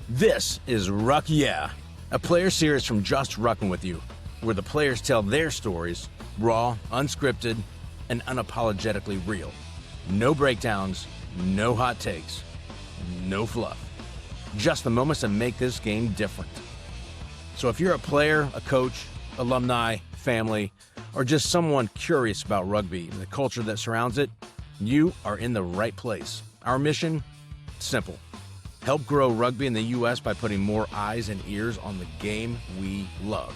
This is RUCK Yeah, a player series from Just Ruckin' With You, where the players tell their stories, raw, unscripted, and unapologetically real. No breakdowns, no hot takes, no fluff. Just the moments that make this game different. So if you're a player, a coach, alumni, family, or just someone curious about rugby and the culture that surrounds it, you are in the right place. Our mission? Simple. Help grow rugby in the U.S. by putting more eyes and ears on the game we love.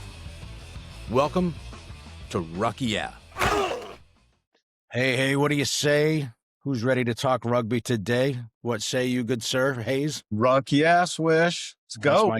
Welcome to RUCK Yeah. Hey, what do you say? Who's ready to talk rugby today? What say you, good sir, Hayes? RUCK Yeah, Swish. Let's go.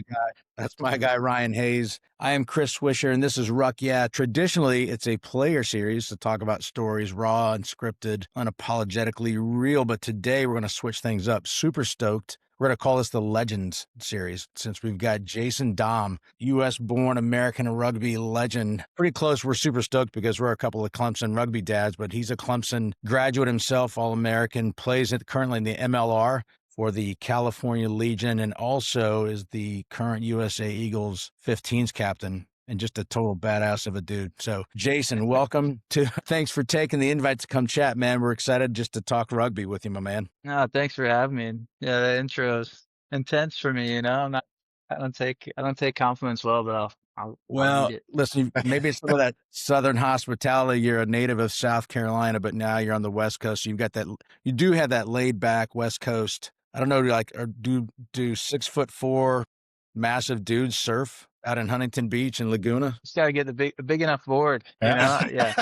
That's my guy, Ryan Hayes. I am Chris Swisher, and this is RUCK Yeah. Traditionally, it's a player series to talk about stories, raw, unscripted, unapologetically real. But today, we're going to switch things up. Super stoked. We're going to call this the Legends series since we've got Jason Damm, U.S.-born American rugby legend. Pretty close. We're super stoked because we're a couple of Clemson rugby dads, but he's a Clemson graduate himself, All-American, plays currently in the MLR for the California Legion, and also is the current USA Eagles 15s captain. And just a total badass of a dude. So, Jason, welcome thanks for taking the invite to come chat, man. We're excited just to talk rugby with you, my man. No, thanks for having me. Yeah, the intro's intense for me, I don't take compliments well, but I'll read it. Listen, maybe it's some of that Southern hospitality. You're a native of South Carolina, but now you're on the West Coast. So you've got you do have that laid back West Coast. I don't know, or do 6'4" massive dudes surf out in Huntington Beach and Laguna? Just gotta get the big enough board, Yeah.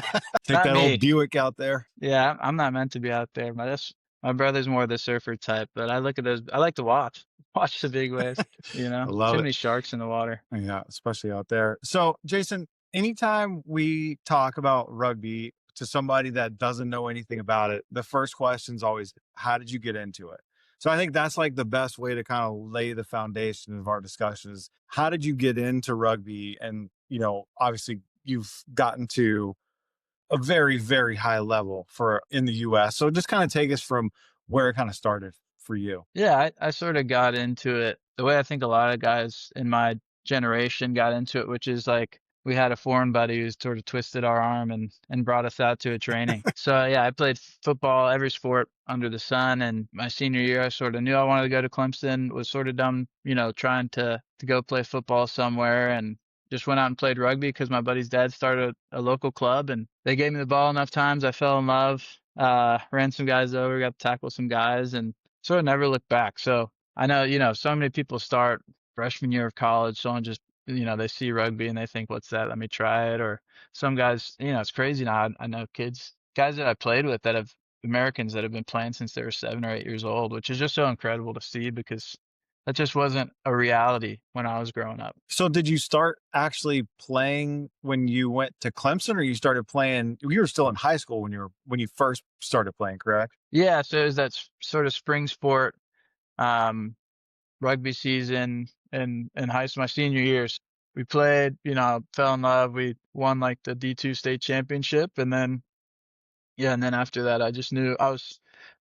Take that old Buick out there. Yeah, I'm not meant to be out there. My brother's more the surfer type, but I look at those. I like to watch the big waves. I love Too it. many sharks in the water. Yeah, especially out there. So, Jason, anytime we talk about rugby to somebody that doesn't know anything about it, the first question is always, how did you get into it? So I think that's like the best way to kind of lay the foundation of our discussion is how did you get into rugby? And, obviously you've gotten to a very, very high level in the US. So just kind of take us from where it kind of started for you. Yeah, I sort of got into it the way I think a lot of guys in my generation got into it, which is like we had a foreign buddy who sort of twisted our arm and brought us out to a training. So yeah, I played football, every sport under the sun. And my senior year, I sort of knew I wanted to go to Clemson, was sort of dumb, trying to go play football somewhere, and just went out and played rugby because my buddy's dad started a local club, and they gave me the ball enough times. I fell in love, ran some guys over, got to tackle some guys, and sort of never looked back. So I know, so many people start freshman year of college, someone just, they see rugby and they think, what's that? Let me try it. Or some guys, it's crazy now. I know guys that I played with Americans that have been playing since they were 7 or 8 years old, which is just so incredible to see because that just wasn't a reality when I was growing up. So did you start actually playing when you went to Clemson, or you started playing, you were still in high school when you first started playing, correct? Yeah. So it was that sort of spring sport, rugby season in high school, my senior years. We played, fell in love. We won like the D2 state championship. And then after that, I just knew I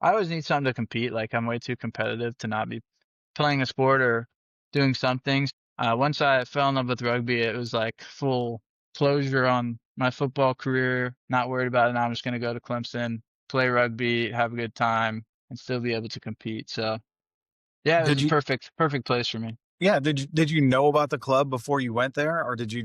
always need something to compete. Like I'm way too competitive to not be playing a sport or doing something. Once I fell in love with rugby, it was like full closure on my football career, not worried about it. Now I'm just going to go to Clemson, play rugby, have a good time, and still be able to compete. So yeah, it was a perfect place for me. Yeah. Did you know about the club before you went there, or did you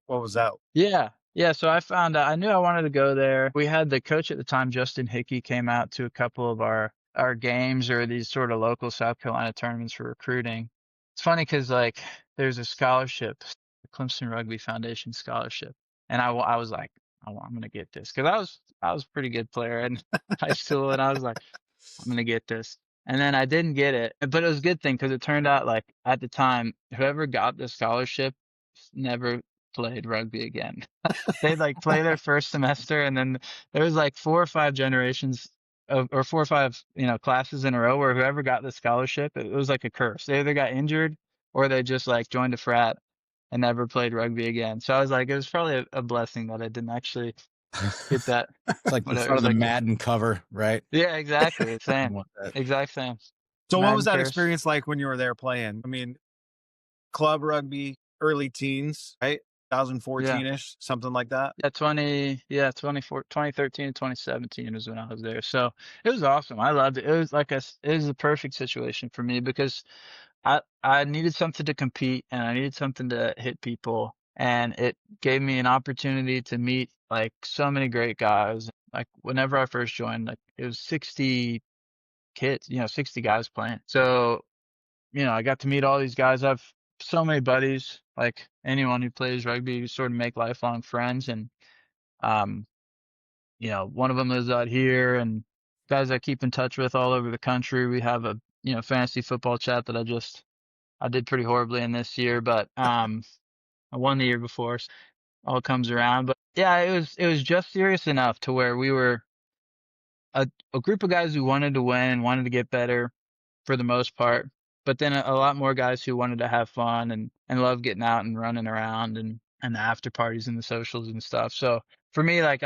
what was that? Yeah. Yeah. So I found out, I knew I wanted to go there. We had the coach at the time, Justin Hickey, came out to a couple of our games or these sort of local South Carolina tournaments for recruiting. It's funny because like there's a scholarship, the Clemson Rugby Foundation scholarship. And I was like, oh, I'm going to get this because I was a pretty good player in high school. And I was like, I'm going to get this. And then I didn't get it, but it was a good thing because it turned out like at the time, whoever got the scholarship never played rugby again. They'd like play their first semester, and then there was like 4 or 5 generations or 4 or 5, classes in a row where whoever got the scholarship, it was like a curse. They either got injured or they just like joined a frat and never played rugby again. So I was like, it was probably a blessing that I didn't actually get that. It's like the Whatever. It front of was the like, Madden cover, right? yeah, exactly. I Same. want that. Exact same. So what was Madden that curse. experience like when you were there playing? I mean, club rugby, early teens, right? Yeah. 2014-ish, something like that. Yeah, 2013 to 2017 is when I was there. So it was awesome. I loved it. It was like it was the perfect situation for me because I needed something to compete and I needed something to hit people. And it gave me an opportunity to meet like so many great guys. Like whenever I first joined, like it was 60 kids, 60 guys playing. So, I got to meet all these guys. I have so many buddies, like anyone who plays rugby, you sort of make lifelong friends. And, um, one of them lives out here and guys I keep in touch with all over the country. We have a, fantasy football chat that I did pretty horribly in this year, but, I won the year before. So all comes around, but yeah, it was just serious enough to where we were a group of guys who wanted to win, wanted to get better for the most part, but then a lot more guys who wanted to have fun and love getting out and running around and the after parties and the socials and stuff. So for me, like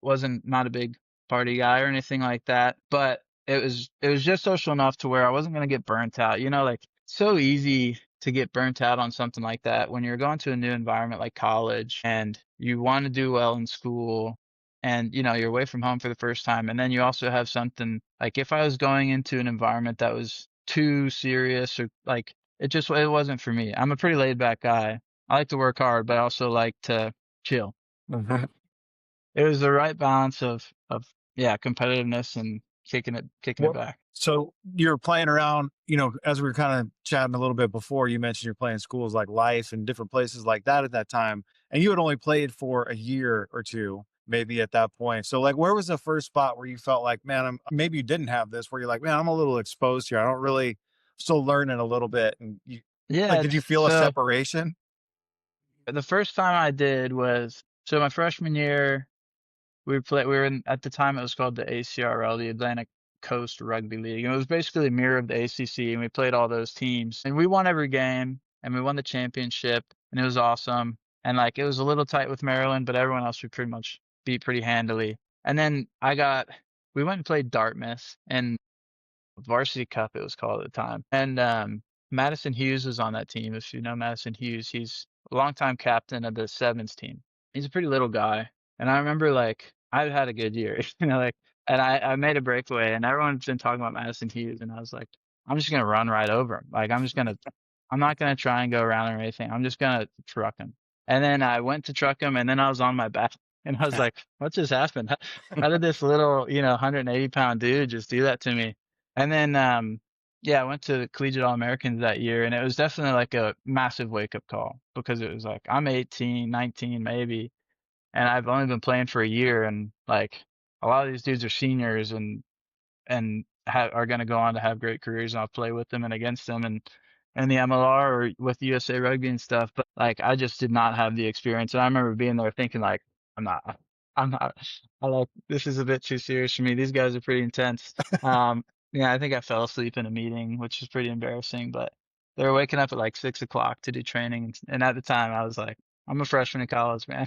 wasn't not a big party guy or anything like that, but it was just social enough to where I wasn't gonna get burnt out. Like so easy to get burnt out on something like that when you're going to a new environment like college and you want to do well in school and you're away from home for the first time and then you also have something like if I was going into an environment that was too serious or like it wasn't for me. I'm a pretty laid back guy. I like to work hard, but I also like to chill. Mhm. It was the right balance of yeah, competitiveness and kicking it Well, back. so you're playing around, as we were kind of chatting a little bit before, you mentioned you're playing schools like Life and different places like that at that time. And you had only played for a year or two, maybe at that point. So like, where was the first spot where you felt like, man, maybe you didn't have this, where you're like, man, I'm a little exposed here. I don't really still learning a little bit. And Yeah, did you it's feel a so separation? the first time I did was so my freshman year. We were in at the time it was called the ACRL, the Atlantic Coast Rugby League. And it was basically a mirror of the ACC, and we played all those teams. And we won every game, and we won the championship, and it was awesome. And like it was a little tight with Maryland, but everyone else we pretty much beat pretty handily. And then we went and played Dartmouth and Varsity Cup it was called at the time. And Madison Hughes was on that team. If you know Madison Hughes, he's a longtime captain of the sevens team. He's a pretty little guy. And I remember like I had a good year, like and I made a breakaway and everyone's been talking about Madison Hughes and I was like, I'm just gonna run right over him. Like I'm not gonna try and go around or anything. I'm just gonna truck him. And then I went to truck him and then I was on my back and I was like, what just happened? How did this little, 180-pound dude just do that to me? And then, yeah, I went to Collegiate All-Americans that year, and it was definitely like a massive wake-up call because it was like I'm 18, 19 maybe, and I've only been playing for a year, and like a lot of these dudes are seniors and are going to go on to have great careers, and I'll play with them and against them and the MLR or with USA Rugby and stuff. But like I just did not have the experience, and I remember being there thinking like I'm not, I'm not, I like this is a bit too serious for me. These guys are pretty intense. Um, yeah, I think I fell asleep in a meeting, which is pretty embarrassing. But they were waking up at like 6 o'clock to do training, and at the time I was like, I'm a freshman in college, man.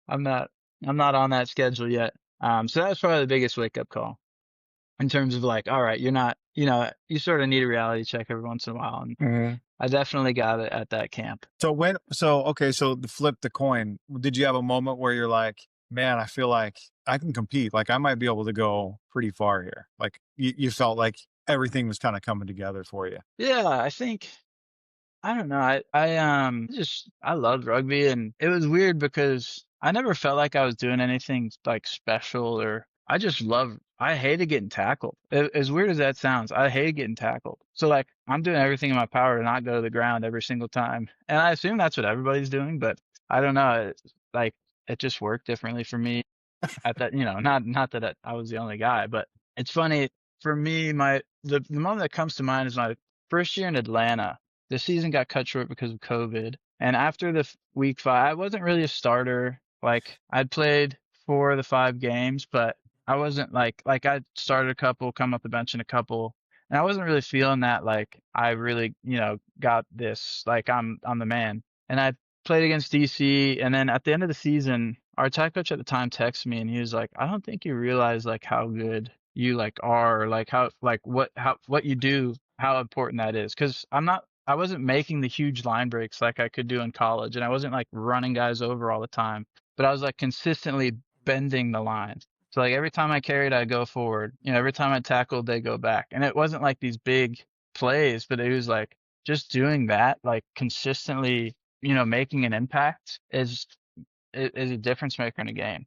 I'm not, I'm not on that schedule yet. So that was probably the biggest wake up call in terms of like, all right, you're not, you sort of need a reality check every once in a while. And Mhm. I definitely got it at that camp. Okay, so to flip the coin, did you have a moment where you're like, man, I feel like I can compete. Like I might be able to go pretty far here. Like you felt like everything was kind of coming together for you. Yeah, I think I don't know. I loved rugby and it was weird because I never felt like I was doing anything like special or I hated getting tackled. As weird as that sounds, I hated getting tackled. So like I'm doing everything in my power to not go to the ground every single time. And I assume that's what everybody's doing, but I don't know. Like it just worked differently for me at that, not that I was the only guy, but it's funny for me, the moment that comes to mind is my first year in Atlanta. The season got cut short because of COVID. And after the week 5, I wasn't really a starter. Like I'd played 4 of the 5 games, but I wasn't like I started a couple, come off the bench in a couple, and I wasn't really feeling that like I really, got this, like I'm the man. And I played against DC, and then at the end of the season, our attack coach at the time texted me, and he was like, "I don't think you realize like how good you like are, or like what you do, how important that is." Because I wasn't making the huge line breaks like I could do in college, and I wasn't like running guys over all the time, but I was like consistently bending the line. So like every time I carried, I go forward. Every time I tackled, they go back, and it wasn't like these big plays, but it was like just doing that, like consistently, making an impact is a difference maker in a game.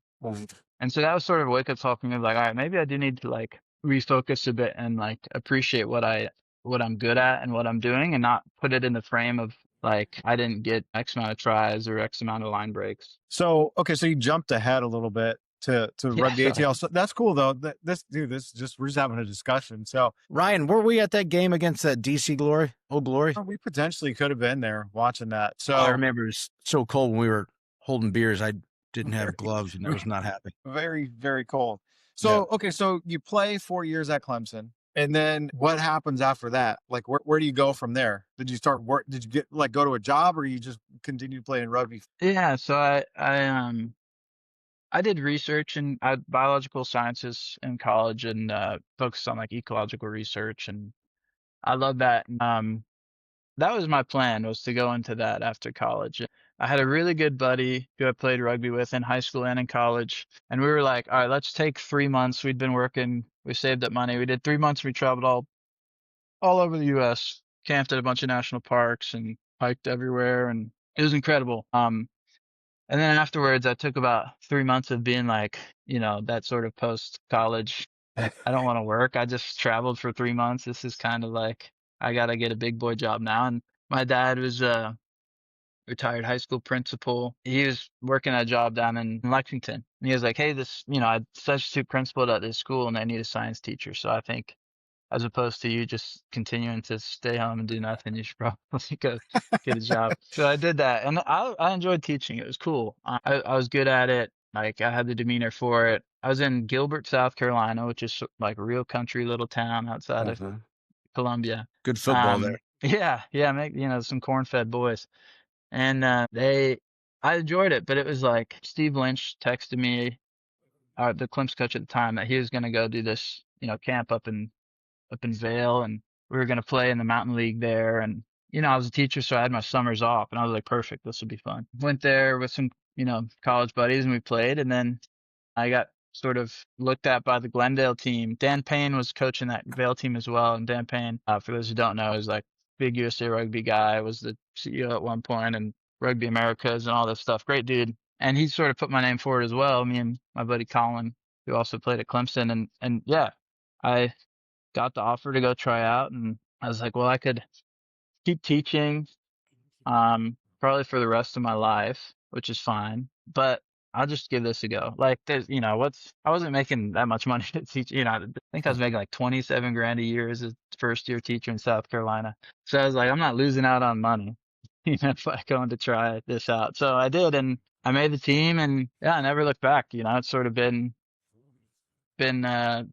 And so that was sort of a wake up call for me, like, all right, maybe I do need to like refocus a bit and like appreciate what I'm good at and what I'm doing, and not put it in the frame of like I didn't get X amount of tries or X amount of line breaks. So, okay, so you jumped ahead a little bit to Yeah, rugby sorry. ATL. So that's cool though. We're just having a discussion. So Ryan, were we at that game against that DC Glory? Oh, Glory. we potentially could have been there watching that. So I remember it was so cold when we were holding beers. I didn't have gloves, and I was not happy. very, very cold. So, okay, so you play 4 years at Clemson, and then what happens after that? Like, where do you go from there? Did you start work? Did you go to a job, or you just continue playing rugby? Yeah, so I did research in biological sciences in college, and focused on like ecological research, and I love that. That was my plan, was to go into that after college. I had a really good buddy who I played rugby with in high school and in college, and we were like, all right, let's take 3 months. We'd been working, we saved up money. We did 3 months. We traveled all over the U.S., camped at a bunch of national parks, and hiked everywhere, and it was incredible. And then afterwards, I took about 3 months of being like, that sort of post college, I don't want to work. I just traveled for 3 months. This is kind of like, I got to get a big boy job now. And my dad was a retired high school principal. He was working a job down in Lexington. And he was like, hey, I substitute principal at this school, and I need a science teacher. So I think, as opposed to you just continuing to stay home and do nothing, you should probably go get a job. So I did that, and I enjoyed teaching. It was cool. I was good at it. Like, I had the demeanor for it. I was in Gilbert, South Carolina, which is like a real country little town outside of Columbia. Good football there. Yeah, make some corn-fed boys, and I enjoyed it. But it was like Steve Lynch texted me, the Clemson coach at the time, that he was going to go do this, camp up in Vail, and we were going to play in the Mountain League there. And, I was a teacher, so I had my summers off, and I was like, perfect, this will be fun. Went there with some, college buddies, and we played. And then I got sort of looked at by the Glendale team. Dan Payne was coaching that Vail team as well. And Dan Payne, for those who don't know, is like big USA Rugby guy, was the CEO at one point, and Rugby Americas and all this stuff. Great dude. And he sort of put my name forward as well. Me and my buddy Colin, who also played at Clemson. And yeah, I got the offer to go try out, and I was like, well, I could keep teaching, probably for the rest of my life, which is fine, but I'll just give this a go. Like, I wasn't making that much money to teach, I think I was making like 27 grand a year as a first year teacher in South Carolina. So I was like, I'm not losing out on money, if I going to try this out. So I did, and I made the team, and yeah, I never looked back. It's sort of been the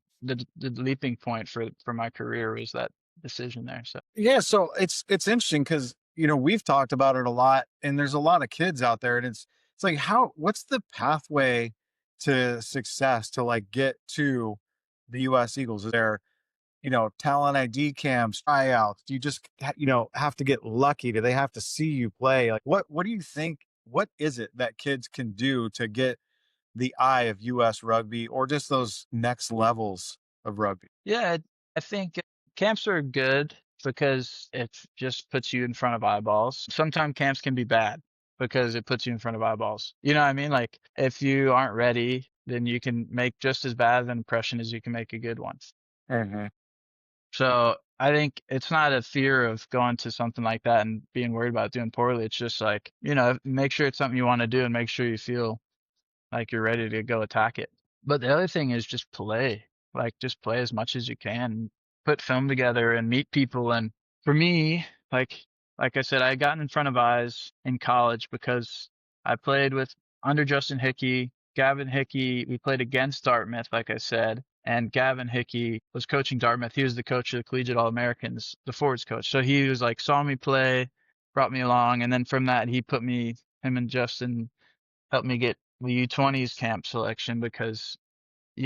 leaping point for my career, was that decision there. So Yeah, so it's interesting because we've talked about it a lot, and there's a lot of kids out there, and it's like, what's the pathway to success to like get to the U.S. Eagles? Is there talent ID camps, tryouts? Do you just have to get lucky? Do they have to see you play? Like, what do you think? What is it that kids can do to get the eye of U.S. rugby, or just those next levels of rugby? yeah, I think camps are good because it just puts you in front of eyeballs. Sometimes camps can be bad because it puts you in front of eyeballs. You know what I mean? Like, if you aren't ready, then you can make just as bad of an impression as you can make a good one. So I think it's not a fear of going to something like that and being worried about doing poorly. It's just like, make sure it's something you want to do, and make sure you feel like you're ready to go attack it. But the other thing is just play. Like, just play as much as you can, put film together, and meet people. And for me, like I said, I had gotten in front of eyes in college because I played with under Justin Hickey, Gavin Hickey. We played against Dartmouth, like I said, and Gavin Hickey was coaching Dartmouth. He was the coach of the Collegiate All-Americans, the forwards coach. So he was like, saw me play, brought me along, and then from that, he put me him and Justin helped me get the U20s camp selection because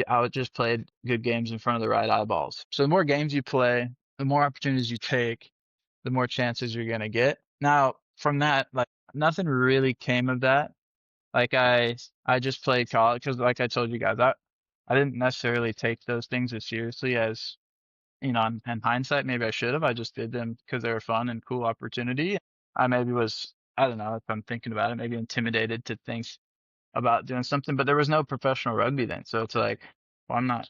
I would just play good games in front of the right eyeballs. So the more games you play, the more opportunities you take, the more chances you're gonna get. Now, from that, like nothing really came of that. Like I just played college because, like I told you guys, I didn't necessarily take those things as seriously as in hindsight, maybe I should have. I just did them because they were fun and cool opportunity. I maybe was, I don't know if I'm thinking about it, maybe intimidated to think about doing something, but there was no professional rugby then. So it's like, well, I'm not,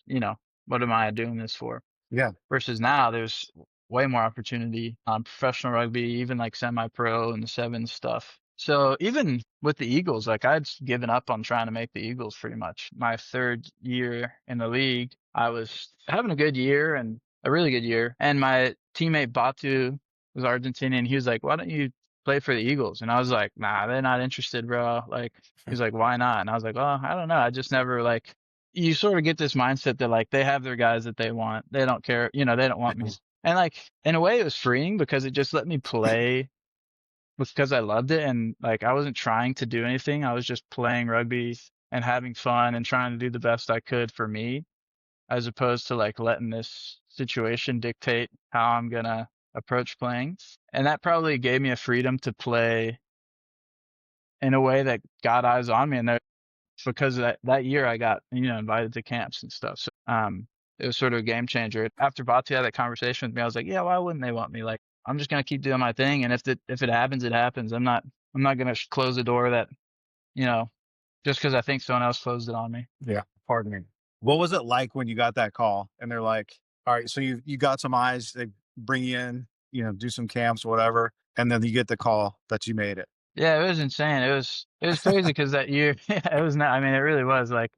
what am I doing this for? Yeah. Versus now there's way more opportunity on professional rugby, even like semi-pro and the sevens stuff. So even with the Eagles, like I'd given up on trying to make the Eagles pretty much. My third year in the league, I was having a good year and a really good year. And my teammate Batu was Argentinian. He was like, why don't you play for the Eagles? And I was like, nah, they're not interested, bro. Like, he's like, why not? And I was like, well, I don't know. I just never like, you sort of get this mindset that like they have their guys that they want. They don't care, they don't want me. And like in a way it was freeing because it just let me play because I loved it and like I wasn't trying to do anything. I was just playing rugby and having fun and trying to do the best I could for me as opposed to like letting this situation dictate how I'm gonna approach playing. And that probably gave me a freedom to play in a way that got eyes on me. And because of that year I got, invited to camps and stuff. So, it was sort of a game changer. After Batu had that conversation with me, I was like, yeah, why wouldn't they want me? Like, I'm just going to keep doing my thing. And if it happens, it happens. I'm not going to close the door that, you know, just because I think someone else closed it on me. Yeah. Pardon me. What was it like when you got that call and they're like, all right, so you got some eyes, they bring you in, do some camps, whatever. And then you get the call that you made it. Yeah, it was insane. It was crazy because that year, it was not, I mean, it really was like,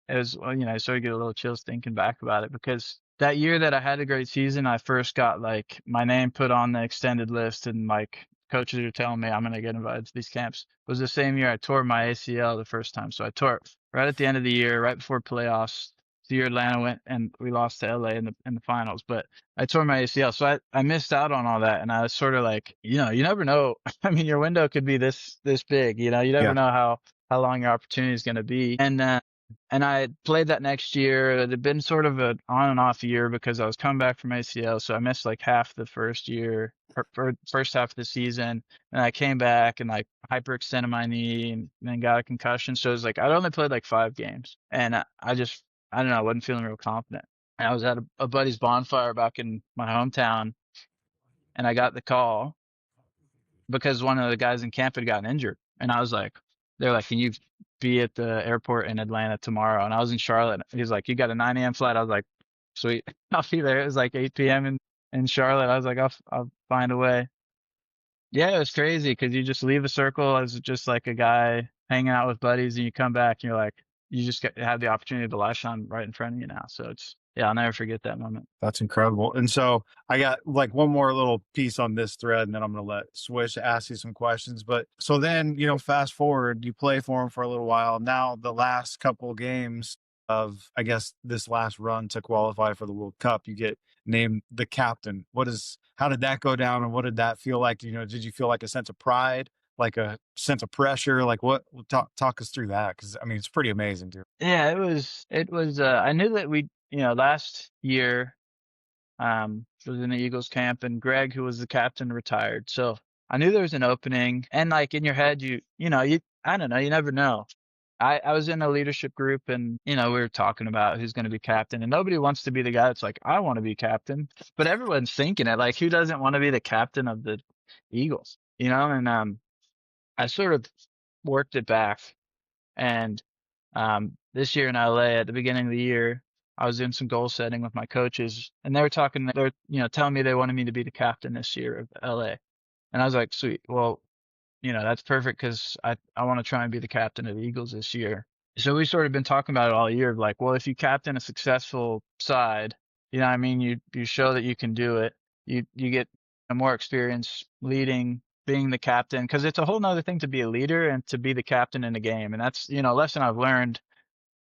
it was, well, I sort of get a little chills thinking back about it because that year that I had a great season, I first got like my name put on the extended list and like coaches are telling me I'm going to get invited to these camps. It was the same year I tore my ACL the first time. So I tore it right at the end of the year, right before playoffs. The year Atlanta went and we lost to LA in the finals, but I tore my ACL. So I missed out on all that. And I was sort of like, you never know. I mean, your window could be this big, you never Yeah. know how long your opportunity is going to be. And I played that next year. It had been sort of an on and off year because I was coming back from ACL. So I missed like half the first year or first half of the season. And I came back and like hyperextended my knee and then got a concussion. So it was like, I'd only played like 5 games and I don't know, I wasn't feeling real confident. And I was at a buddy's bonfire back in my hometown and I got the call because one of the guys in camp had gotten injured. And I was like, they're like, can you be at the airport in Atlanta tomorrow? And I was in Charlotte. He's like, you got a 9 a.m. flight? I was like, sweet. I'll be there. It was like 8 p.m. in Charlotte. I was like, I'll find a way. Yeah, it was crazy because you just leave a circle as just like a guy hanging out with buddies and you come back and you're like, you just have the opportunity to lash on right in front of you now. So yeah, I'll never forget that moment. That's incredible. And so I got like one more little piece on this thread, and then I'm going to let Swish ask you some questions. But so then, fast forward, you play for him for a little while. Now, the last couple of games of, I guess, this last run to qualify for the World Cup, you get named the captain. How did that go down? And what did that feel like? Did you feel like a sense of pride, like a sense of pressure? Like talk us through that? Cause I mean, it's pretty amazing, dude. Yeah, it was, I knew that last year, was in the Eagles camp and Greg, who was the captain, retired. So I knew there was an opening and like in your head, I don't know, you never know. I was in a leadership group and, we were talking about who's going to be captain and nobody wants to be the guy that's like, I want to be captain, but everyone's thinking it like, who doesn't want to be the captain of the Eagles, and, I sort of worked it back and, this year in LA at the beginning of the year, I was doing some goal setting with my coaches and they were telling me they wanted me to be the captain this year of LA. And I was like, sweet. Well, that's perfect because I want to try and be the captain of the Eagles this year. So we sort of been talking about it all year of like, well, if you captain a successful side, what I mean, you show that you can do it. You get more experience leading, being the captain, because it's a whole nother thing to be a leader and to be the captain in a game. And that's, a lesson I've learned.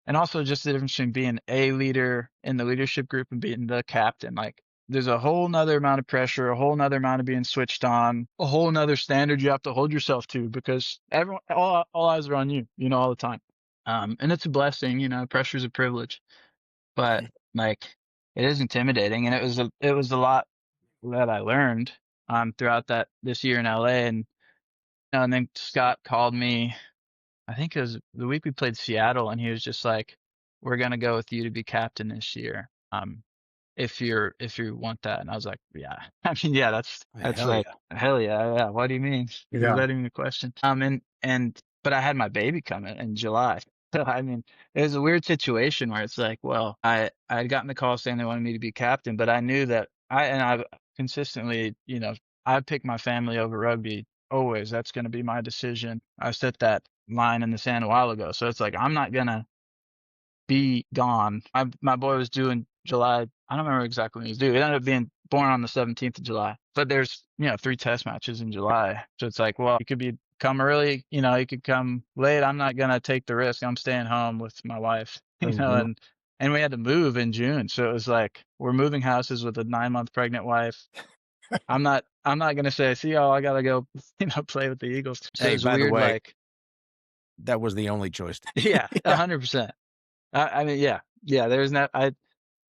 And also just the difference between being a leader in the leadership group and being the captain. Like there's a whole nother amount of pressure, a whole nother amount of being switched on, a whole nother standard you have to hold yourself to because everyone, all eyes are on you, all the time. And it's a blessing, pressure's a privilege, but like it is intimidating. And it was a lot that I learned, throughout this year in LA. And then Scott called me, I think it was the week we played Seattle, and he was just like, we're going to go with you to be captain this year. If you want that. And I was like, yeah. I mean, yeah, that's Hell like, yeah. hell yeah. Yeah. What do you mean? You're Yeah. letting me question. But I had my baby coming in July. So, I mean, it was a weird situation where it's like, well, I had gotten the call saying they wanted me to be captain, but I knew that I've consistently, I pick my family over rugby always. That's going to be my decision. I set that line in the sand a while ago. So it's like, I'm not going to be gone. My boy was due in July. I don't remember exactly when he was due. It ended up being born on the 17th of July. But there's, 3 test matches in July. So it's like, well, you could come early, you could come late. I'm not gonna take the risk. I'm staying home with my wife, Mhm. and we had to move in June. So it was like we're moving houses with a 9-month pregnant wife. I'm not gonna say, see y'all, I gotta go, play with the Eagles. So it Hey, was by the weird, way, like that was the only choice. yeah, Yeah. 100%. I mean, yeah. There's no,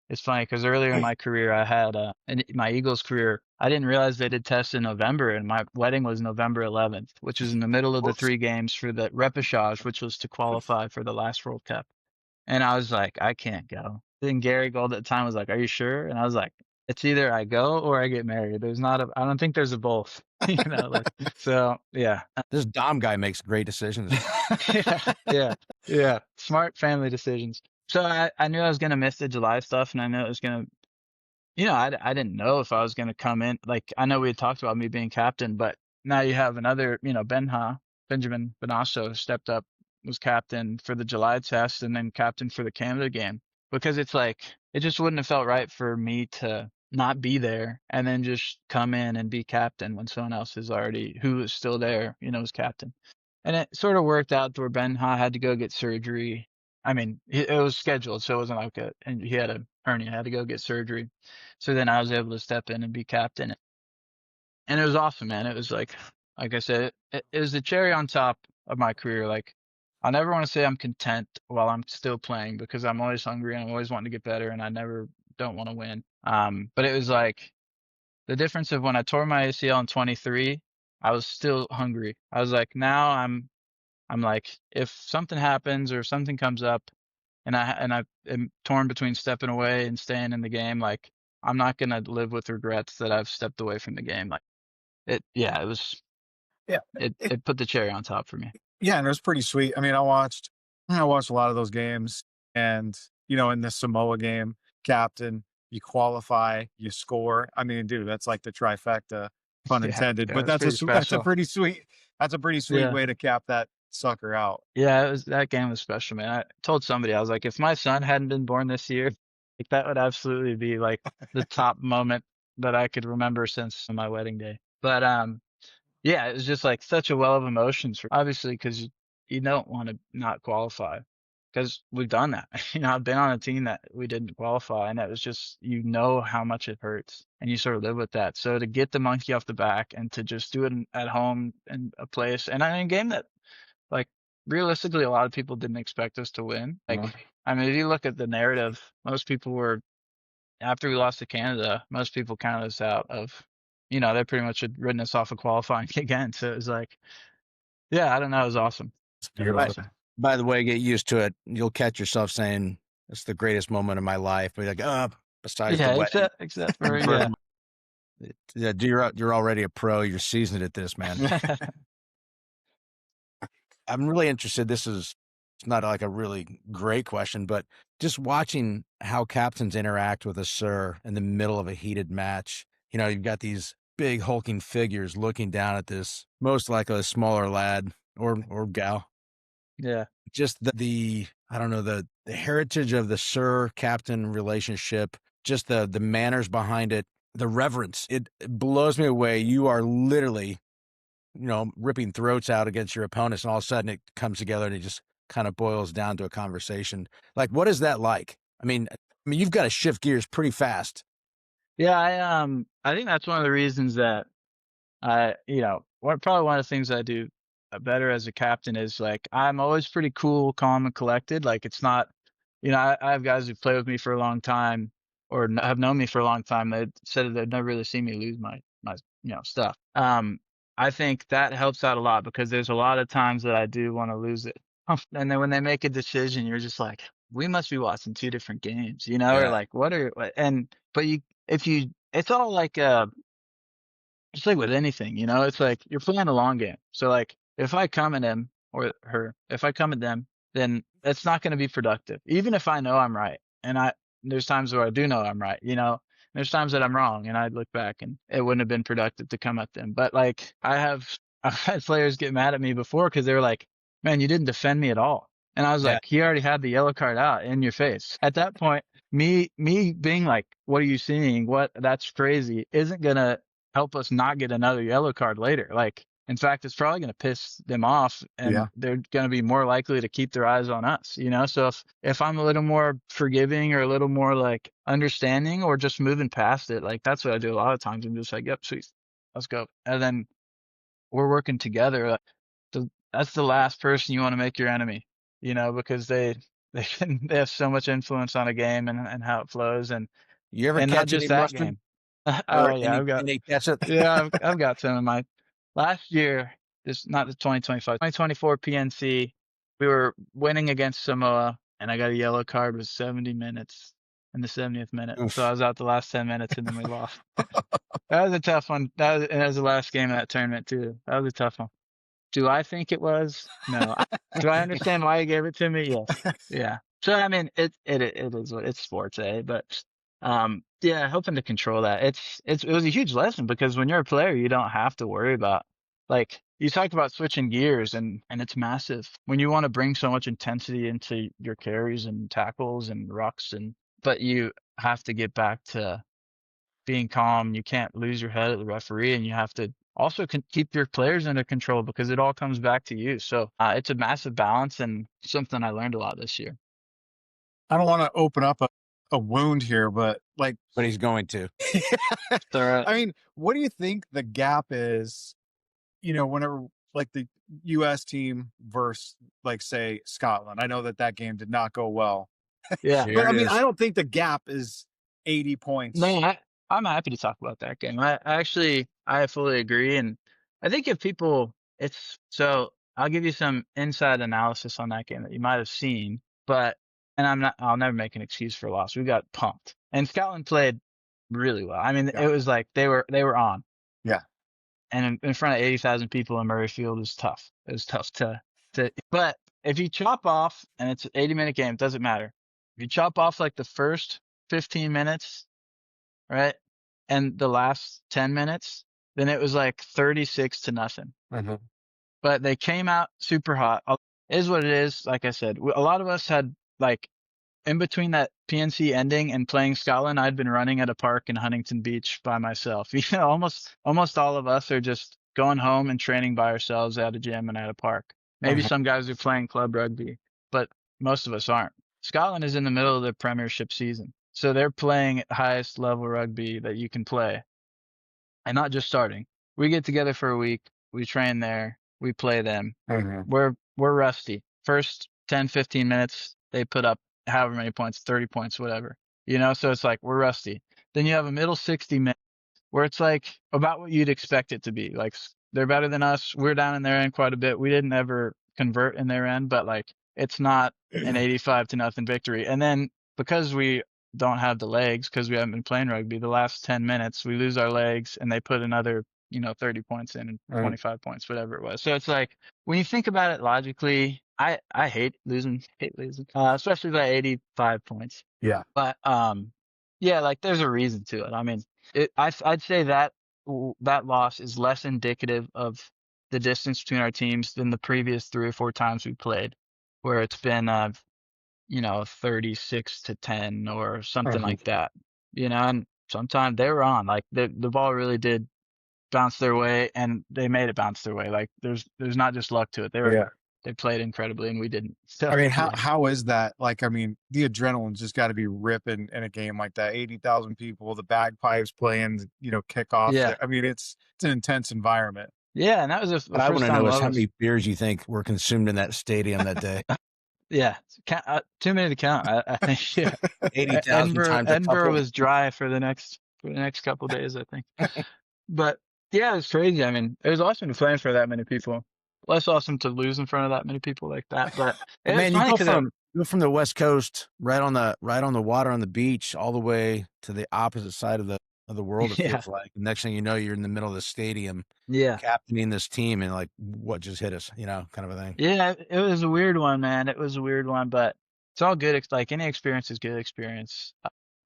it's funny because earlier in my career, I had, in my Eagles career, I didn't realize they did tests in November, and my wedding was November 11th, which was in the middle of the Whoops. 3 games for the repechage, which was to qualify for the last World Cup. And I was like, I can't go. Then Gary Gold at the time was like, are you sure? And I was like, it's either I go or I get married. I don't think there's a both, so yeah. This Damm guy makes great decisions. Yeah. Smart family decisions. So I knew I was going to miss the July stuff, and I knew it was going to, I didn't know if I was going to come in. Like, I know we had talked about me being captain, but now you have another, Benjamin Benasso stepped up, was captain for the July test, and then captain for the Canada game, because it's like, it just wouldn't have felt right for me to not be there and then just come in and be captain when someone else who is still there, is captain. And it sort of worked out to where Ben Ha had to go get surgery. I mean, it was scheduled, so it wasn't like and he had a hernia, had to go get surgery. So then I was able to step in and be captain. And it was awesome, man. It was like I said, it was the cherry on top of my career. Like, I never want to say I'm content while I'm still playing, because I'm always hungry and I'm always wanting to get better, and I never don't want to win. But it was like the difference of when I tore my ACL in 23, I was still hungry. I was like, now I'm like, if something happens or something comes up, and I am torn between stepping away and staying in the game, like, I'm not gonna live with regrets that I've stepped away from the game. Like, it was, Yeah. it put the cherry on top for me. Yeah, and it was pretty sweet. I mean, I watched a lot of those games, and in the Samoa game, captain, you qualify, you score. I mean, dude, that's like the trifecta, pun Yeah, intended. yeah, But it's pretty special. that's a pretty sweet Yeah. way to cap that sucker out. Yeah, that game was special, man. I told somebody, I was like, if my son hadn't been born this year, like, that would absolutely be like the top moment that I could remember since my wedding day. But yeah, it was just like such a well of emotions, obviously, because you don't want to not qualify, because we've done that. I've been on a team that we didn't qualify, and it was just, how much it hurts, and you sort of live with that. So to get the monkey off the back and to just do it at home in a place, and I mean, a game that, like, realistically, a lot of people didn't expect us to win. Like, Mhm. I mean, if you look at the narrative, most people were, after we lost to Canada, most people counted us out of, they pretty much had written us off of qualifying again. So it was like, yeah, I don't know. It was awesome. It's It was By, beautiful. awesome. by the way, get used to it. You'll catch yourself saying, it's the greatest moment of my life. But you're like, besides the Yeah, wedding. except for, For- Yeah, you're already a pro. You're seasoned at this, man. I'm really interested. It's not like a really great question, but just watching how captains interact with a sir in the middle of a heated match. You've got these big hulking figures looking down at this, most likely a smaller lad or gal. Yeah. Just the I don't know, the heritage of the sir captain relationship, just the manners behind it, the reverence. It blows me away. You are literally, ripping throats out against your opponents, and all of a sudden it comes together and it just kind of boils down to a conversation. Like, what is that like? I mean, you've got to shift gears pretty fast. Yeah, I think that's one of the reasons that probably one of the things I do better as a captain is like I'm always pretty cool, calm, and collected. Like it's not, I have guys who play with me for a long time or have known me for a long time. They said that they've never really seen me lose my stuff. I think that helps out a lot because there's a lot of times that I do want to lose it, and then when they make a decision, you're just like, we must be watching two different games, or Yeah. like but it's all like just like with anything, it's like you're playing a long game. So like if I come at him or her, if I come at them, then it's not going to be productive. Even if I know I'm right. And there's times where I do know I'm right, there's times that I'm wrong and I look back and it wouldn't have been productive to come at them. But like I've had players get mad at me before because they were like, man, you didn't defend me at all. And I was Yeah. like, he already had the yellow card out in your face. At that point, me being like, what are you seeing? That's crazy isn't gonna help us not get another yellow card later. Like, in fact, it's probably going to piss them off Yeah. and they're going to be more likely to keep their eyes on us, So if I'm a little more forgiving or a little more like understanding or just moving past it, like that's what I do a lot of times. I'm just like, yep, sweet, let's go. And then we're working together. Like, that's the last person you want to make your enemy, because they have so much influence on a game and how it flows You ever and not catch any just that mustard game. or Oh yeah, any catch it? I've got some in my last year. This not the 2025, 2024 PNC. We were winning against Samoa, and I got a yellow card with 70 minutes in the 70th minute. So I Oof. was out the last 10 minutes, and then we lost. That was a tough one. That was the last game of that tournament too. That was a tough one. Do I think it was? No. Do I understand why he gave it to me? Yes. Yeah. So I mean, it is what it's sports, eh? But yeah, hoping to control that. It was a huge lesson because when you're a player, you don't have to worry about like you talk about switching gears and it's massive when you want to bring so much intensity into your carries and tackles and rucks but you have to get back to being calm. You can't lose your head at the referee, and you have to also keep your players under control because it all comes back to you. So it's a massive balance and something I learned a lot this year. I don't want to open up a wound here, but like, But he's going to. So I mean, what do you think the gap is, whenever like the US team versus like say Scotland? I know that game did not go well. yeah, But Here I it mean, I is. don't think the gap is 80 no, points. I'm happy to talk about that game. I fully agree, and I think if people, it's so I'll give you some inside analysis on that game that you might have seen, but and I'll never make an excuse for a loss. We got pumped, and Scotland played really well. I mean, Yeah. it was like they were on. Yeah. And in front of 80,000 people in Murrayfield is tough. It was tough but if you chop off, and it's an 80-minute game, it doesn't matter. If you chop off like the first 15 minutes, right, and the last 10 minutes, then it was like 36-0. Mhm. But they came out super hot. It is what it is. Like I said, a lot of us had like in between that PNC ending and playing Scotland, I'd been running at a park in Huntington Beach by myself. Almost all of us are just going home and training by ourselves at a gym and at a park. Maybe Mhm. some guys are playing club rugby, but most of us aren't. Scotland is in the middle of their premiership season. So they're playing at highest level rugby that you can play and not just starting. We get together for a week, we train there, we play them. Mhm. We're rusty. First 10, 15 minutes, they put up however many points, 30 points, whatever. So it's like we're rusty. Then you have a middle 60 minutes where it's like about what you'd expect it to be. Like they're better than us. We're down in their end quite a bit. We didn't ever convert in their end, but like it's not an 85-0 victory. And then because we don't have the legs, because we haven't been playing rugby, the last 10 minutes we lose our legs and they put another 30 points in and Mhm. 25 points, whatever it was. So it's like when you think about it logically, I hate losing, especially by 85 points. Yeah. But yeah, like there's a reason to it. I mean, I'd say that that loss is less indicative of the distance between our teams than the previous 3 or 4 times we played, where it's been 36-10 or something Mhm. like that. And sometimes they were on, like the ball really did bounce their way and they made it bounce their way. Like there's not just luck to it. They were Yeah. they played incredibly and we didn't. So I mean, yeah. how is that? Like, I mean, the adrenaline's just got to be ripping in a game like that. 80,000 people, the bagpipes playing, kickoff. Yeah. I mean, it's an intense environment. Yeah, and that was the What I want first to time know is how Lois. many beers you think were consumed in that stadium that day. Yeah, too many to count. I think yeah. 80,000 Edinburgh times a Edinburgh couple. was dry for the next couple days, I think. But yeah, it was crazy. I mean, it was awesome to play in front of that many people. Less awesome to lose in front of that many people like that. But it was Man, you funny go because from the West Coast, right on the water on the beach, all the way to the opposite side of the world. It yeah, feels like. Next thing you know, you're in the middle of the stadium, yeah, captaining this team, and like, what just hit us? Kind of a thing. yeah. It was a weird one, man. It was a weird one, but it's all good. It's like any experience is good experience.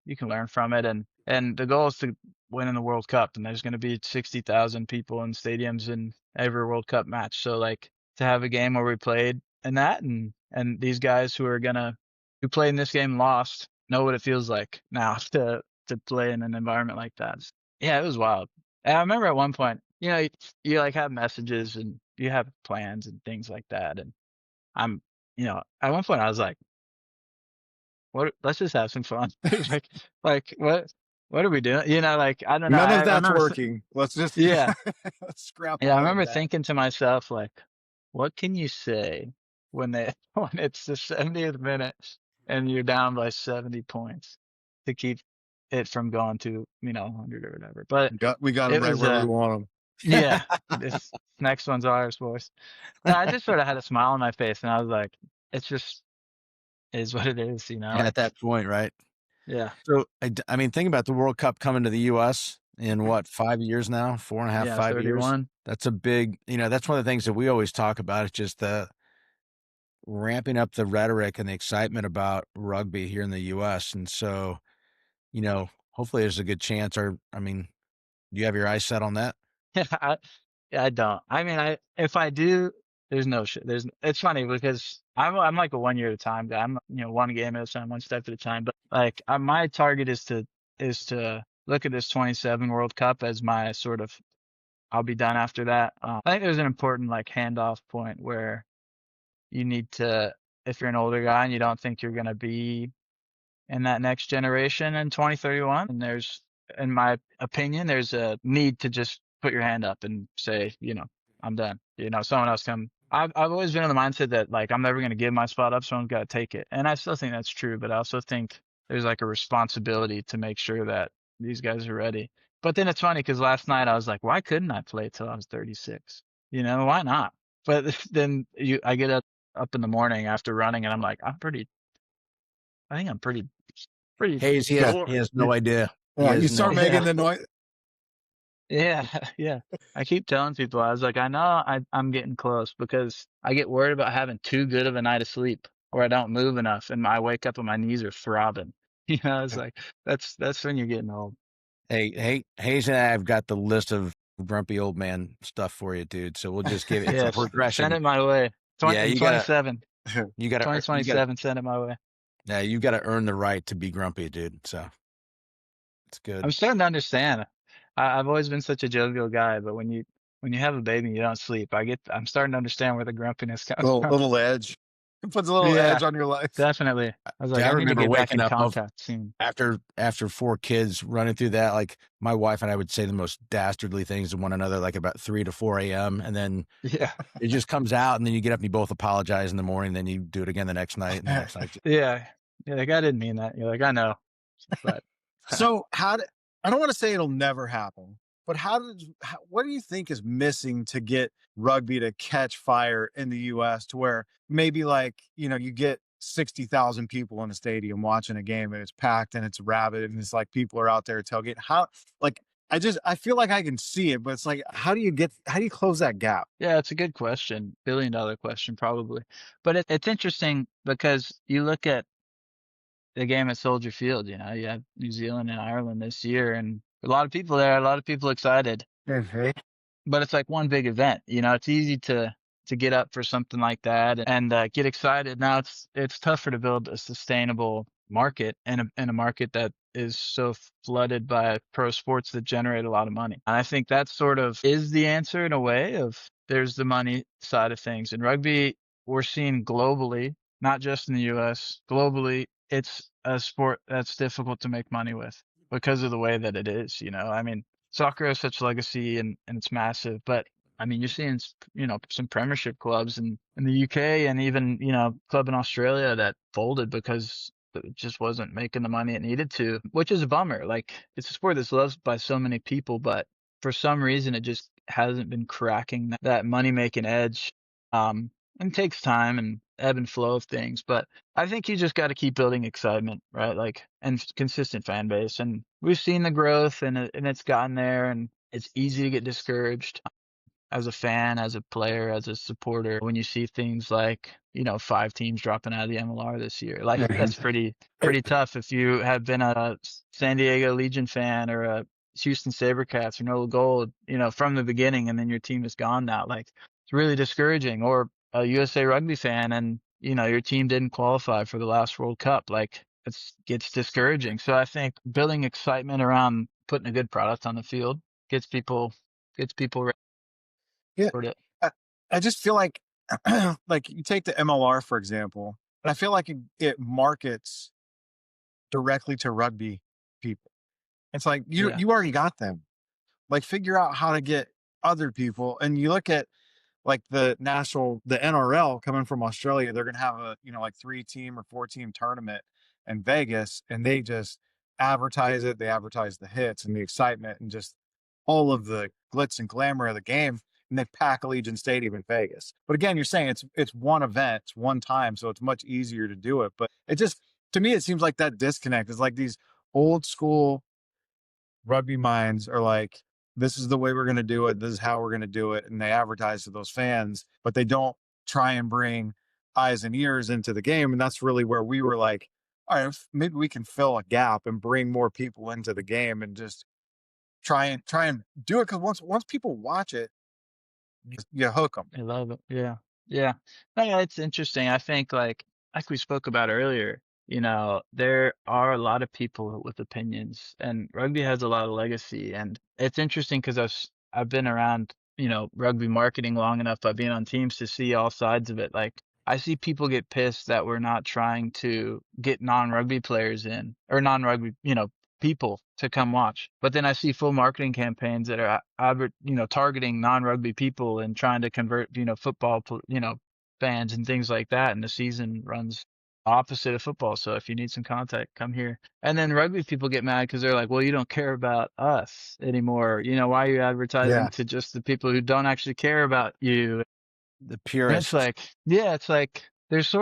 You can learn from it, and the goal is to win in the World Cup. And there's going to be 60,000 people in stadiums in every World Cup match. So like to have a game where we played in that, and these guys who played in this game lost know what it feels like now to play in an environment like that. Yeah, it was wild. And I remember at one point, you like have messages and you have plans and things like that. And I'm, at one point I was like, what? Let's just have some fun. like what are we doing? Like I don't know. None of I that's remember, working. Let's just yeah, let's scrap yeah. I all of remember that. thinking to myself like, what can you say when when it's the 70th minute and you're down by 70 points to keep it from going to 100 or whatever. But We got them it right was where we want them. yeah. This next one's ours, boys. No, I just sort of had a smile on my face and I was like, it's just is what it is, At that point, right? yeah. So, I mean, think about the World Cup coming to the U.S. in what, 5 years now, 4.5, Yeah, 5 years. 31. That's a big, that's one of the things that we always talk about. It's just the ramping up the rhetoric and the excitement about rugby here in the U.S. And so, hopefully there's a good chance. I mean, do you have your eyes set on that? Yeah, I don't. I mean, if I do, there's no shit. It's funny because I'm like a 1 year at a time guy. I'm one game at a time, one step at a time. But like my target is to look at this 27 World Cup as my sort of I'll be done after that. I think there's an important like handoff point where you need to, if you're an older guy and you don't think you're gonna be in that next generation in 2031. And in my opinion, there's a need to just put your hand up and say, I'm done. Someone else come. I've always been in the mindset that like I'm never going to give my spot up, someone's got to take it. And I still think that's true, but I also think there's like a responsibility to make sure that these guys are ready. But then it's funny because last night I was like, why couldn't I play till I was 36? Why not? But then I get up in the morning after running and I'm like, I think I'm pretty Hayes, he has no idea. Yeah, you start making the noise. Yeah, yeah. I keep telling people, I was like, I know I'm getting close because I get worried about having too good of a night of sleep or I don't move enough and I wake up and my knees are throbbing. It's like that's when you're getting old. Hey, Hayes and I have got the list of grumpy old man stuff for you, dude. So we'll just give it. It's a progression. Send it my way. Yeah, you 27. You got 2027. Send it my way. Yeah, you got to earn the right to be grumpy, dude. So it's good. I'm starting to understand. I've always been such a jovial guy, but when you have a baby and you don't sleep, I'm starting to understand where the grumpiness comes from. Little edge. It puts a little edge on your life. Definitely. I was like, I need to get back in contact soon. After 4 kids running through that, like my wife and I would say the most dastardly things to one another, like about 3 to 4 a.m. And then it just comes out, and then you get up and you both apologize in the morning, then you do it again the next night. And the next night. Yeah, like I didn't mean that. You're like, I know. But so I don't want to say it'll never happen, but what do you think is missing to get rugby to catch fire in the U.S. to where maybe like, you get 60,000 people in a stadium watching a game and it's packed and it's rabid and it's like people are out there tailgating. I feel like I can see it, but it's like, how do you close that gap? Yeah, it's a good question. $1 billion question, probably. But it's interesting because you look at the game at Soldier Field, you have New Zealand and Ireland this year and a lot of people there, a lot of people excited. Mm-hmm. But it's like one big event, it's easy to get up for something like that and get excited. Now it's tougher to build a sustainable market and a market that is so flooded by pro sports that generate a lot of money. And I think that sort of is the answer in a way of there's the money side of things. And rugby we're seeing globally, not just in the US, globally, it's a sport that's difficult to make money with because of the way that it is, you know. I mean, soccer has such legacy and it's massive, but I mean, you're seeing, you know, some Premiership clubs in the UK and even, you know, club in Australia that folded because it just wasn't making the money it needed to, which is a bummer. Like, it's a sport that's loved by so many people, but for some reason, it just hasn't been cracking that money making edge. And it takes time and ebb and flow of things, but I think you just got to keep building excitement, right? Like, and consistent fan base. And we've seen the growth and it's gotten there and it's easy to get discouraged as a fan, as a player, as a supporter, when you see things like, you know, 5 teams dropping out of the MLR this year. Like, that's pretty tough if you have been a San Diego Legion fan or a Houston Sabercats or Nola Gold, you know, from the beginning, and then your team is gone now. Like, it's really discouraging. Or a USA Rugby fan and, you know, your team didn't qualify for the last World Cup. Like, gets discouraging. So I think building excitement around putting a good product on the field gets people ready Yeah. for it. I just feel like, like you take the MLR, for example, and I feel like it markets directly to rugby people. It's like Yeah. you already got them. Like, figure out how to get other people. And you look at like the NRL coming from Australia, they're going to have a, you know, like 3-team or 4-team tournament in Vegas, and they just advertise it. They advertise the hits and the excitement and just all of the glitz and glamour of the game. And they pack Allegiant Stadium in Vegas. But again, you're saying it's one event, it's one time, so it's much easier to do it. But it just, to me, it seems like that disconnect is like these old school rugby minds are like, this is the way we're going to do it. This is how we're going to do it. And they advertise to those fans, but they don't try and bring eyes and ears into the game. And that's really where we were like, all right, maybe we can fill a gap and bring more people into the game and just try and do it. Cause once people watch it, you hook them. I love it. Yeah. Yeah. No, yeah, it's interesting. I think like we spoke about earlier, you know, there are a lot of people with opinions and rugby has a lot of legacy. And it's interesting because I've been around, you know, rugby marketing long enough by being on teams to see all sides of it. Like, I see people get pissed that we're not trying to get non-rugby players in or non-rugby, you know, people to come watch. But then I see full marketing campaigns that are, you know, targeting non-rugby people and trying to convert, you know, football, you know, fans and things like that. And the season runs opposite of football. So if you need some contact, come here. And then rugby people get mad because they're like, well, you don't care about us anymore. You know, why are you advertising to just the people who don't actually care about you? The And purist. it's like, yeah, it's like there's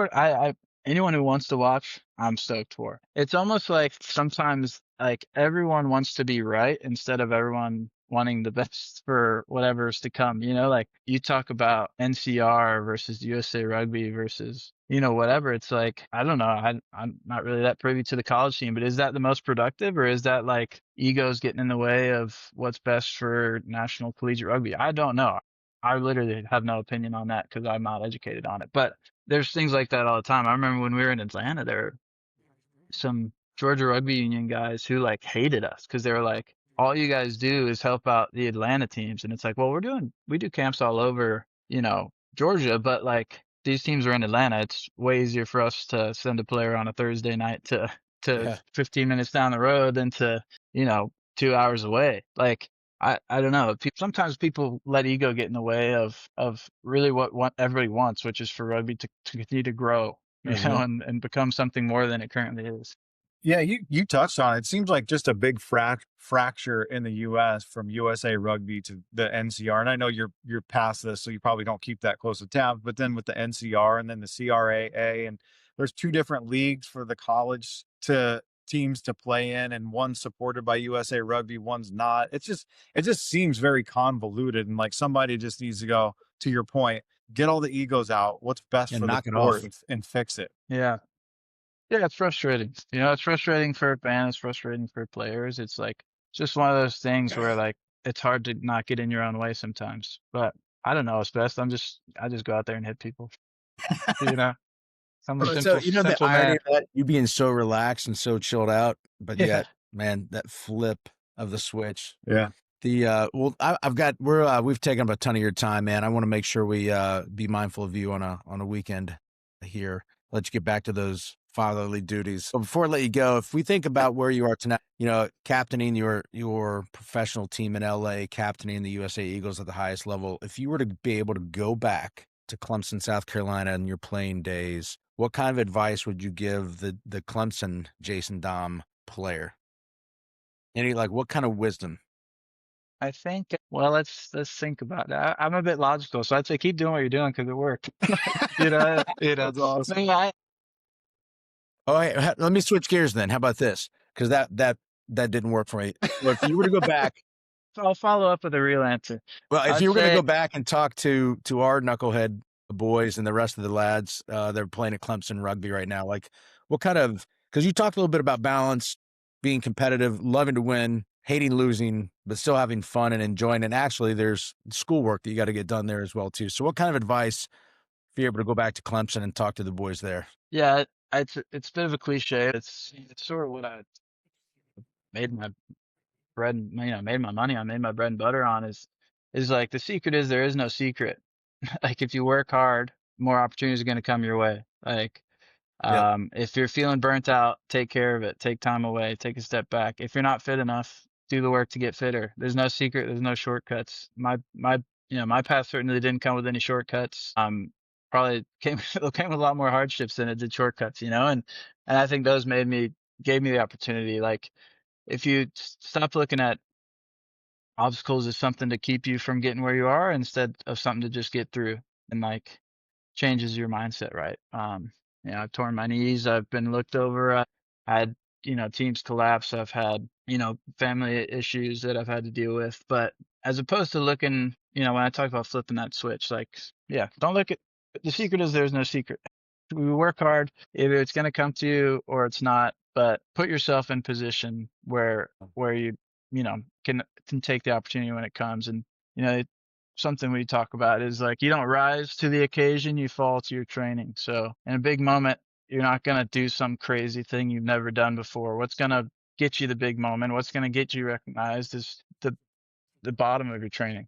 anyone who wants to watch, I'm stoked for. It's almost like sometimes like everyone wants to be right instead of everyone wanting the best for whatever's to come. You know, like you talk about NCR versus USA Rugby versus, you know, whatever. It's like, I don't know. I'm not really that privy to the college scene, but is that the most productive or is that like egos getting in the way of what's best for national collegiate rugby? I don't know. I literally have no opinion on that because I'm not educated on it. But there's things like that all the time. I remember when we were in Atlanta, there were some Georgia Rugby Union guys who like hated us because they were like, all you guys do is help out the Atlanta teams. And it's like, well, we do camps all over, you know, Georgia, but like these teams are in Atlanta. It's way easier for us to send a player on a Thursday night to Yeah. 15 minutes down the road than to, you know, 2 hours away. Like, I don't know. Sometimes people let ego get in the way of really what everybody wants, which is for rugby to continue to grow, you know, and become something more than it currently is. Yeah, you touched on it. It seems like just a big fracture in the U.S. from USA Rugby to the NCR. And I know you're past this, so you probably don't keep that close to tabs. But then with the NCR and then the CRAA, and there's 2 different leagues for the college teams to play in, and one's supported by USA Rugby, one's not. It just seems very convoluted, and like somebody just needs to go, to your point, get all the egos out. What's best And for the knock it sport off. and fix it. Yeah. Yeah, it's frustrating. You know, it's frustrating for fans, it's frustrating for players. It's like just one of those things where like it's hard to not get in your own way sometimes. But I don't know what's best. I just go out there and hit people. You know, I'm a So, you know, the simple irony man. of that, you being so relaxed and so chilled out, but Yeah. yet, man, that flip of the switch. Yeah. We've taken up a ton of your time, man. I want to make sure we be mindful of you on a weekend here. Let you get back to those fatherly duties. But before I let you go, if we think about where you are tonight, captaining your professional team in LA, captaining the USA Eagles at the highest level, if you were to be able to go back to Clemson, South Carolina in your playing days, what kind of advice would you give the Clemson Jason Damm player? What kind of wisdom? I think, well, let's think about that. I'm a bit logical, so I'd say keep doing what you're doing because it worked. That's awesome. Oh, hey, let me switch gears then. How about this? Because that didn't work for me. Well, if you were to go back, I'll follow up with a real answer. well, if I'd you were going to say, go back and talk to our knucklehead boys and the rest of the lads, they're playing at Clemson rugby right now. Like, what kind of? Because you talked a little bit about balance, being competitive, loving to win, hating losing, but still having fun and enjoying. And actually, there's schoolwork that you got to get done there as well too. So, what kind of advice if you're able to go back to Clemson and talk to the boys there? yeah, it's a bit of a cliche. It's sort of what I made my made my money on, made my bread and butter on is like the secret is there is no secret. Like if you work hard, more opportunities are going to come your way. Like Yep. if you're feeling burnt out, take care of it. Take time away. Take a step back. If you're not fit enough, do the work to get fitter. There's no secret. There's no shortcuts. My path certainly didn't come with any shortcuts. Probably came came with a lot more hardships than it did shortcuts. And I think those gave me the opportunity. Like if you stop looking at obstacles as something to keep you from getting where you are instead of something to just get through, and like changes your mindset, right? I've torn my knees. I've been looked over. I had, teams collapse. I've had, family issues that I've had to deal with. But as opposed to looking, when I talk about flipping that switch, like, yeah, don't look at the secret is there's no secret. We work hard. Either it's going to come to you or it's not. But put yourself in position where you know can take the opportunity when it comes. And something we talk about is like you don't rise to the occasion, you fall to your training. So in a big moment, you're not going to do some crazy thing you've never done before. What's going to get you the big moment? What's going to get you recognized is the bottom of your training.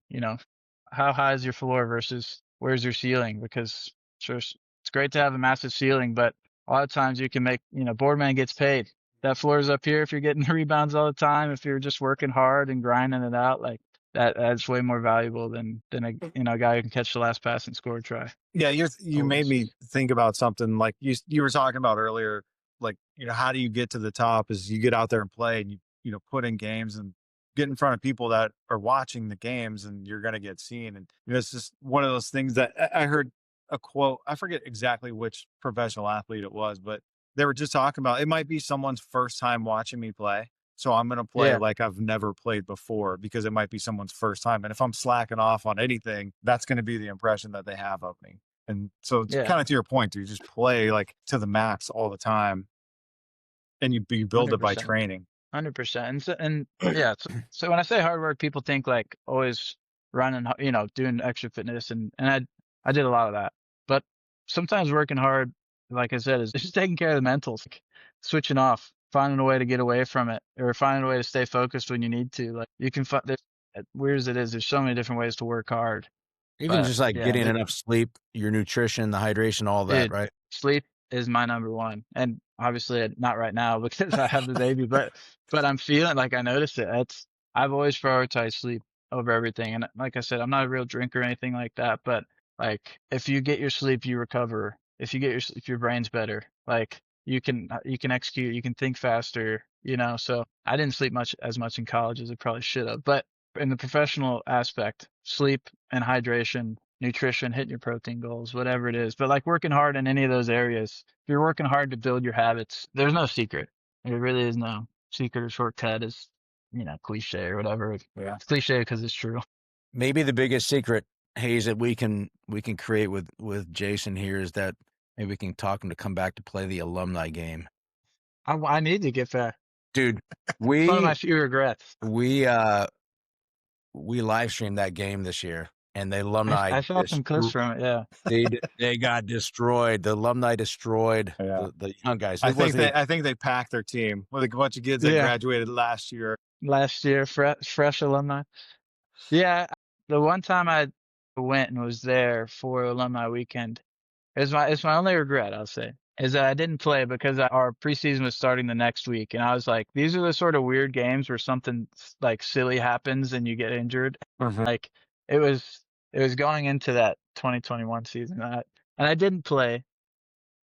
How high is your floor versus where's your ceiling? Because sure, it's great to have a massive ceiling, but a lot of times you can make, boardman gets paid. That floor is up here if you're getting the rebounds all the time. If you're just working hard and grinding it out, like that's way more valuable than a guy who can catch the last pass and score a try. Yeah, you made me think about something like you were talking about earlier. Like, how do you get to the top? Is you get out there and play, and you put in games and get in front of people that are watching the games, and you're going to get seen. And it's just one of those things that I heard a quote. I forget exactly which professional athlete it was, but they were just talking about it might be someone's first time watching me play. So I'm going to play like I've never played before because it might be someone's first time. And if I'm slacking off on anything, that's going to be the impression that they have of me. And so it's kind of to your point, you just play like to the max all the time, and you build 100%. it by training. 100%. So when I say hard work, people think like always running, doing extra fitness, and I did a lot of that. But sometimes working hard, like I said, is just taking care of the mentals, like switching off, finding a way to get away from it, or finding a way to stay focused when you need to. Like you can find, weird as it is, there's so many different ways to work hard. Even just like getting enough sleep, your nutrition, the hydration, all that, right? Sleep is my number one. And obviously not right now because I have the baby, but I'm feeling like I notice it. I've always prioritized sleep over everything. And like I said, I'm not a real drinker or anything like that, but like if you get your sleep, you recover. If you get your brain's better, like you can execute, you can think faster, so I didn't sleep as much in college as I probably should have, but in the professional aspect, sleep and hydration, nutrition, hitting your protein goals, whatever it is. But like working hard in any of those areas, if you're working hard to build your habits, there's no secret. There really is no secret or shortcut, is cliche or whatever. Yeah. It's cliche because it's true. Maybe the biggest secret, Hayes, that we can create with Jason here is that maybe we can talk him to come back to play the alumni game. I need to get back. Dude, It's one of my few regrets. We live streamed that game this year, and the alumni. I saw some clips from it. Yeah, they got destroyed. The alumni destroyed the young guys. I think they packed their team with a bunch of kids that graduated last year. last year, fresh alumni. Yeah, the one time I went and was there for alumni weekend, it's my only regret, I'll say, is that I didn't play because our preseason was starting the next week, and I was like, these are the sort of weird games where something like silly happens and you get injured. Mhm. Like it was going into that 2021 season, and I didn't play,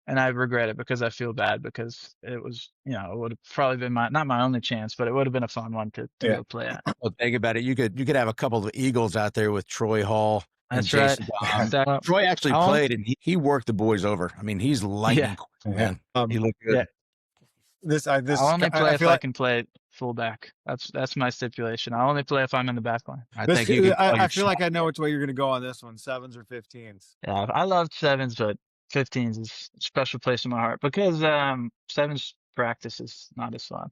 and I regret it because I feel bad because it was, it would have probably been not my only chance, but it would have been a fun one to Yeah. go play at. Well, think about it. You could have a couple of Eagles out there with Troy Hall and That's right. Jason Damm. So, Troy actually I'll- played, and he worked the boys over. I mean, he's lightning quick, man. He looked good. yeah. I'll only play I if feel I like can play fullback. That's my stipulation. I'll only play if I'm in the back line. I this, think you can I feel like I know which way you're going to go on this one. 7s or 15s. Yeah, I loved sevens, but 15s is a special place in my heart because sevens practice is not as fun.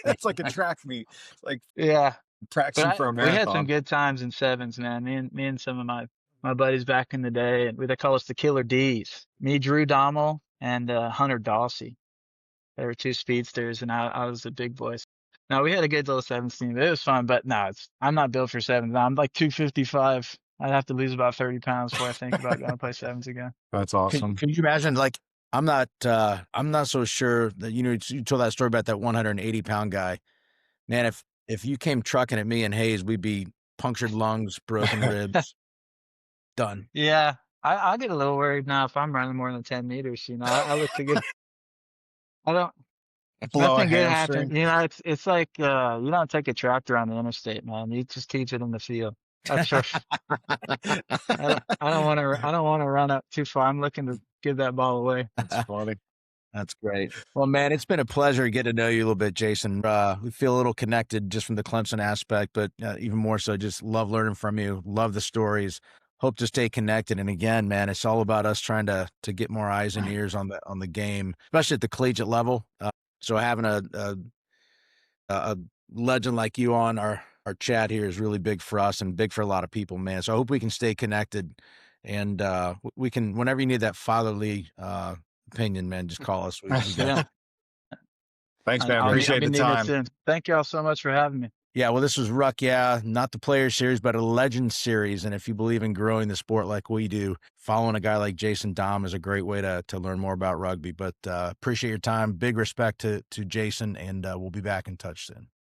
It's like a track meet. It's like Yeah, practicing for a we had some marathon. good times in sevens, man. Me and some of my buddies back in the day, and they call us the Killer D's. Me, Drew Dommel, and Hunter Dawsey. They were two speedsters, and I was the big boys. No, we had a good little sevens team. It was fun, but no, I'm not built for sevens. I'm like 255. I'd have to lose about 30 pounds before I think about going to play sevens again. That's awesome. Can you imagine? Like, I'm not so sure that you told that story about that 180-pound guy. Man, if you came trucking at me and Hayes, we'd be punctured lungs, broken ribs, done. Yeah, I get a little worried now if I'm running more than 10 meters. I look to get. I don't. Blow a Nothing good hamstring. happens. It's like you don't take a tractor on the interstate, man. You just keep it in the field. That's for. I don't want to run up too far. I'm looking to give that ball away. That's funny. That's great. Well, man, it's been a pleasure getting to know you a little bit, Jason. We feel a little connected just from the Clemson aspect, but even more so, just love learning from you. Love the stories. Hope to stay connected. And again, man, it's all about us trying to get more eyes and ears on the game, especially at the collegiate level. So having a legend like you on our chat here is really big for us and big for a lot of people, man. So I hope we can stay connected, and we can, whenever you need that fatherly opinion, man, just call us. We got Yeah. Thanks, man. I'll Appreciate be the needing it time. soon. Thank you all so much for having me. Yeah, well, this was RUCK, not the player series, but a legend series. And if you believe in growing the sport like we do, following a guy like Jason Damm is a great way to learn more about rugby. But appreciate your time. Big respect to Jason, and we'll be back in touch soon.